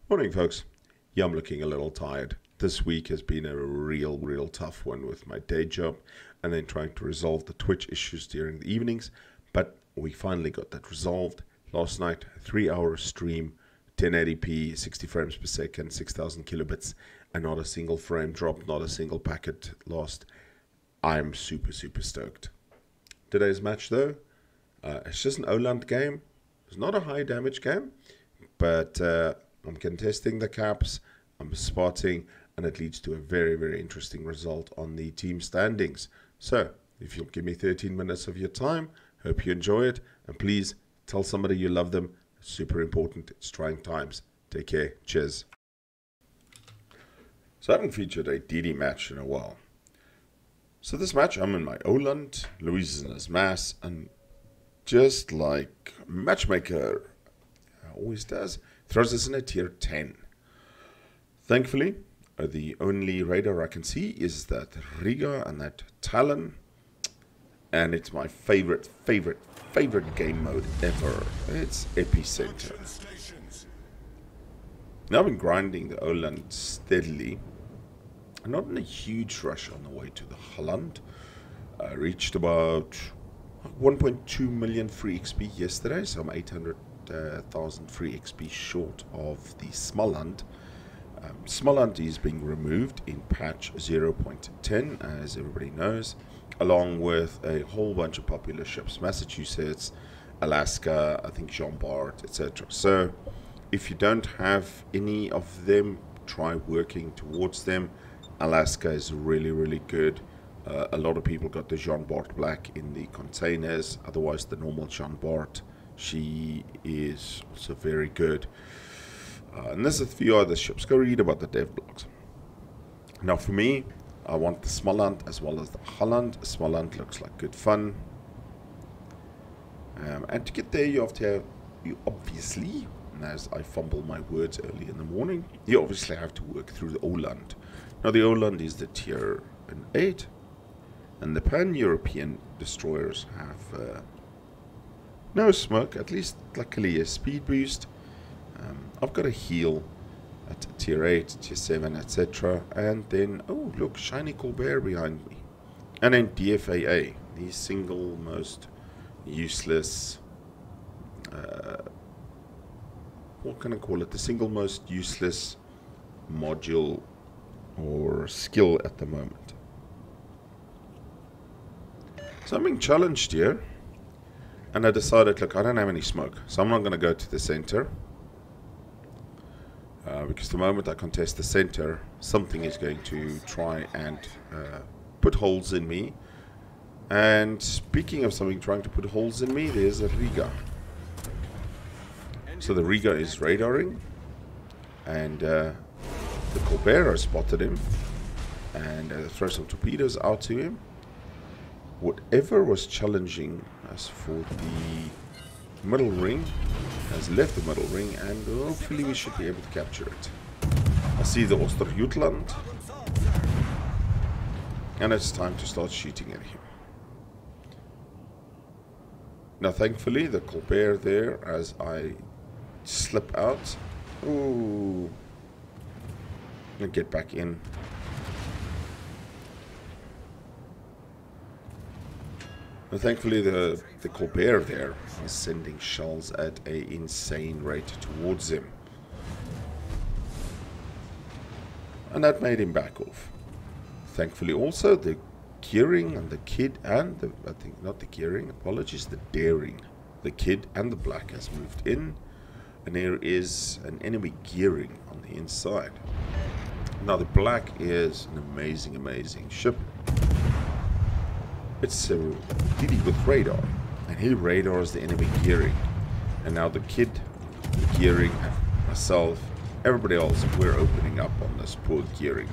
Morning, folks. Yeah, I'm looking a little tired. This week has been a real tough one with my day job and then trying to resolve the Twitch issues during the evenings. But we finally got that resolved. Last night, 3 hour stream, 1080p, 60 frames per second, 6000 kilobits, and not a single frame dropped, not a single packet lost. I'm super stoked. Today's match, though, it's just an Oland game. It's not a high damage game, but I'm contesting the caps, I'm spotting, and it leads to a very interesting result on the team standings. So, if you'll give me 13 minutes of your time, hope you enjoy it, and please tell somebody you love them. Super important. It's trying times. Take care. Cheers. So I haven't featured a DD match in a while. So this match, I'm in my Oland, Louise is in his mass, and just like Matchmaker always does, throws us in a tier 10. Thankfully, the only radar I can see is that Riga and that Talon, and it's my favorite game mode ever. It's Epicenter. Now I've been grinding the Oland steadily. I'm not in a huge rush on the way to the Holland. I reached about 1.2 million free XP yesterday, so I'm 800,000 free XP short of the Småland. Småland is being removed in patch 0.10, as everybody knows, along with a whole bunch of popular ships, Massachusetts, Alaska, I think Jean Bart, etc. So if you don't have any of them, try working towards them. Alaska is really good. A lot of people got the Jean Bart Black in the containers, otherwise the normal Jean Bart. She is also very good. And there's a few other ships. Go read about the dev blogs. Now for me, I want the Småland as well as the Holland. Småland looks like good fun. And to get there, you obviously, as I fumble my words early in the morning, you obviously have to work through the Oland. Now the Oland is the tier 8, and the pan-European destroyers have no smoke, at least luckily a speed boost. I've got a heal at tier 8, tier 7, etc. And then, oh look, shiny Colbert behind me. And then DFAA, the single most useless, what can I call it? The single most useless module or skill at the moment. So I'm being challenged here. And I decided, look, I don't have any smoke, so I'm not going to go to the center. Because the moment I contest the center, something is going to try and put holes in me. And speaking of something trying to put holes in me, there's a Riga. So the Riga is radaring. And the Colbert spotted him. And throw some torpedoes out to him. Whatever was challenging us for the middle ring has left the middle ring, and hopefully we should be able to capture it. I see the Oosterjutland, and it's time to start shooting at him. Now thankfully the Colbert there, as I slip out, ooh, and get back in. And thankfully the Colbert there is sending shells at an insane rate towards him. And that made him back off. Thankfully also the Gearing and the Kid and the, I think not the Gearing, apologies, the Daring. The Kid and the Black has moved in, and there is an enemy Gearing on the inside. Now the Black is an amazing ship. It's a DD with radar, and he radars the enemy Gearing. And now the Kid, the Gearing, and myself, everybody else, we're opening up on this poor Gearing.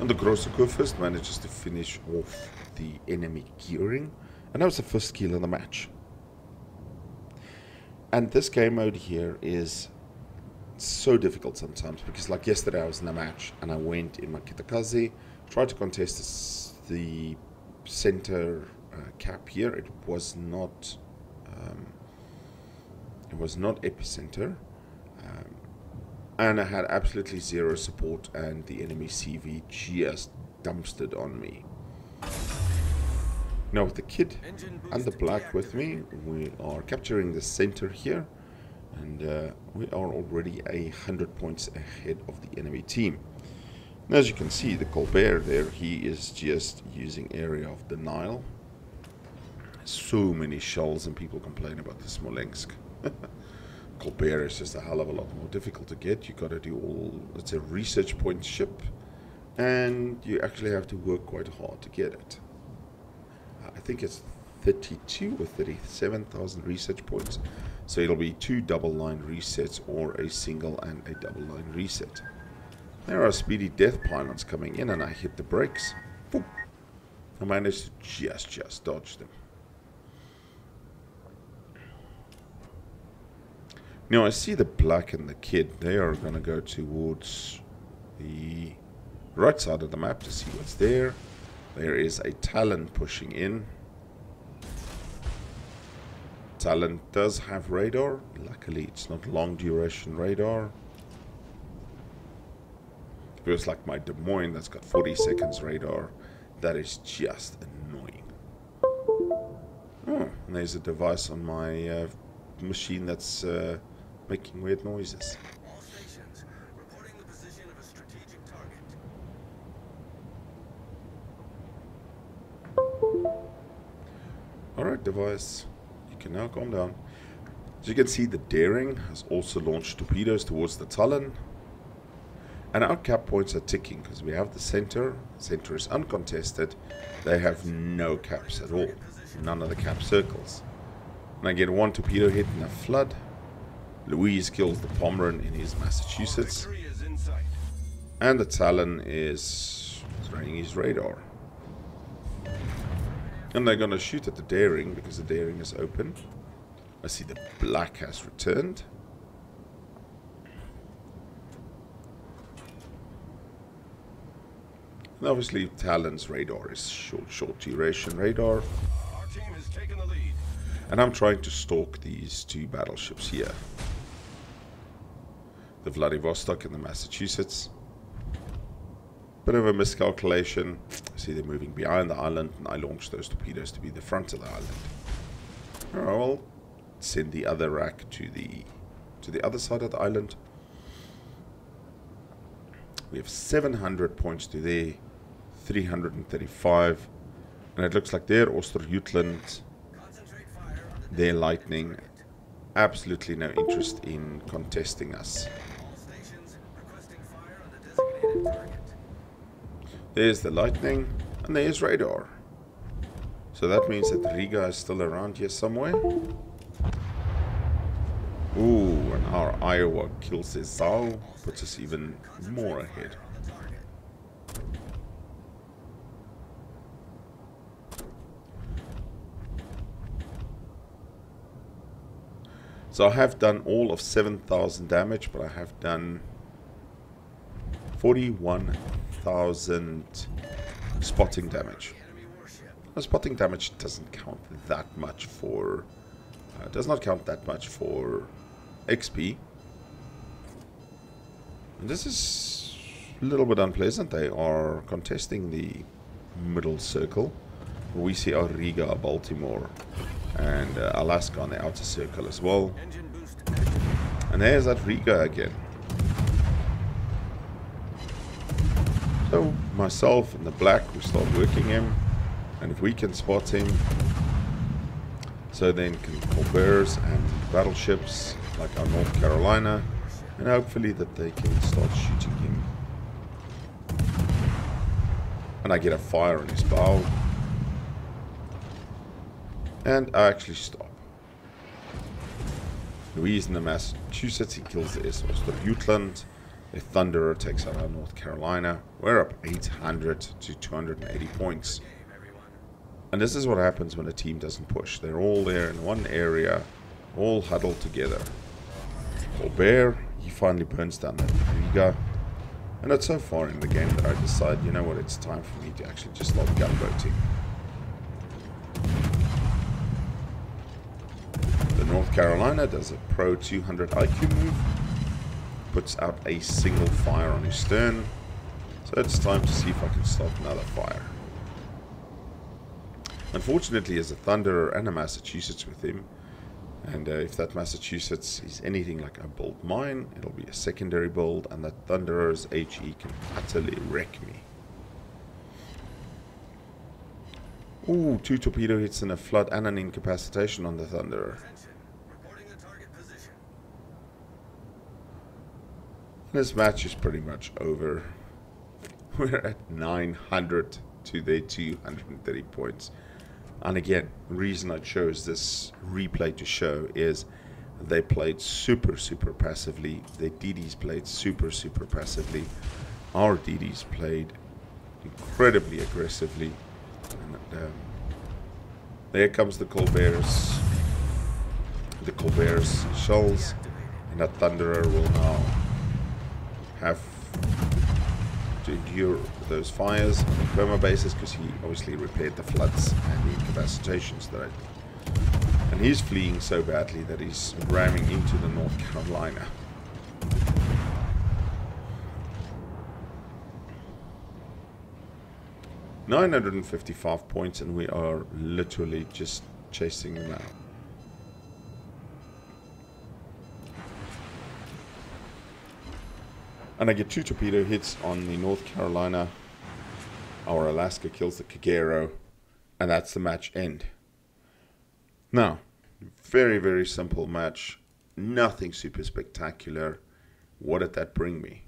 And the Grosser first manages to finish off the enemy Gearing, and that was the first kill of the match. And this game mode here is so difficult sometimes, because like yesterday I was in a match and I went in my Kitakaze, tried to contest the center cap here. It was not It was not epicenter. And I had absolutely zero support, and the enemy CV just dumpstered on me. Now with the kid and the black with me, we are capturing the center here, and we are already 100 points ahead of the enemy team. And as you can see, the Colbert there, he is just using area of denial. So many shells, and people complain about the Smolensk. Colbert is just a hell of a lot more difficult to get. You got to do all, it's a research point ship, and you actually have to work quite hard to get it. I think it's 32 or 37,000 research points. So it'll be 2 double line resets or a single and a double line reset. There are speedy death pylons coming in, and I hit the brakes. Boop. I managed to just dodge them. Now I see the black and the kid. They are going to go towards the right side of the map to see what's there. There is a Talon pushing in. Talon does have radar. Luckily, it's not long duration radar. It feels like my Des Moines that's got 40 seconds radar. That is just annoying. Oh, and there's a device on my machine that's making weird noises. All stations reporting the position of a strategic target. Alright, device. You can now calm down. As you can see, the Daring has also launched torpedoes towards the Talon. And our cap points are ticking because we have the center. The center is uncontested. They have no caps at all. None of the cap circles. And I get 1 torpedo hit in a flood. Louise kills the Pomeran in his Massachusetts. And the Talon is running his radar. And they're going to shoot at the Daring because the Daring is open. I see the black has returned. And obviously Talon's radar is short duration radar. Our team has taken the lead. And I'm trying to stalk these 2 battleships here. The Vladivostok and the Massachusetts. Bit of a miscalculation. I see they're moving behind the island, and I launch those torpedoes to be the front of the island. Alright, I'll send the other rack to the other side of the island. We have 700 points to their 335, and it looks like their Oosterjutland, their Lightning, absolutely no interest in contesting us. All stations requesting fire on the designated target. There's the Lightning, and there's radar. So that means that Riga is still around here somewhere. Ooh, and our Iowa kills his Zao, puts us even more ahead. So I have done all of 7,000 damage, but I have done 41,000 spotting damage. Spotting damage doesn't count that much for, does not count that much for XP. And this is a little bit unpleasant. They are contesting the middle circle. We see our Riga, Baltimore, and Alaska on the outer circle as well. And there's that Riga again. So myself and the black, we start working him, and if we can spot him, so then can Colberts and battleships like our North Carolina, and hopefully that they can start shooting him. And I get a fire on his bow. And I actually stop. Louise in the Massachusetts, he kills the SS Oosterjutland. The Thunderer takes out our North Carolina. We're up 800 to 280 points. And this is what happens when a team doesn't push. They're all there in one area, all huddled together. Colbert, he finally burns down that Riga. And it's so far in the game that I decide, you know what, it's time for me to actually just start gunboating. The North Carolina does a pro 200 IQ move, puts out a single fire on his stern. So it's time to see if I can start another fire. Unfortunately, he has a Thunderer and a Massachusetts with him. And if that Massachusetts is anything like a bolt mine, it'll be a secondary build, and that Thunderer's HE can utterly wreck me. Ooh, 2 torpedo hits and a flood and an incapacitation on the Thunderer. Attention. Reporting the target position. This match is pretty much over. We're at 900 to their 230 points. And again, the reason I chose this replay to show is they played super passively. Their DDs played super passively. Our DDs played incredibly aggressively. And there comes the Colbert's shells, and that Thunderer will now have to endure those fires on the perma basis, because he obviously repaired the floods and the incapacitations that I did. And he's fleeing so badly that he's ramming into the North Carolina. $955 points, and we are literally just chasing them out. And I get 2 torpedo hits on the North Carolina. Our Alaska kills the Kagero, and that's the match end. Now, very simple match. Nothing super spectacular. What did that bring me?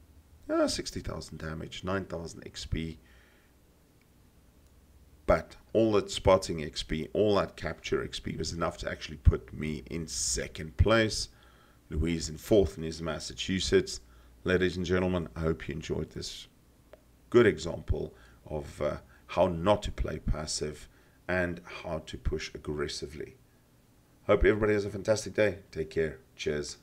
60,000 damage, 9,000 XP. But all that spotting XP, all that capture XP was enough to actually put me in 2nd place. Louise in 4th in his Massachusetts. Ladies and gentlemen, I hope you enjoyed this good example of how not to play passive and how to push aggressively. Hope everybody has a fantastic day. Take care. Cheers.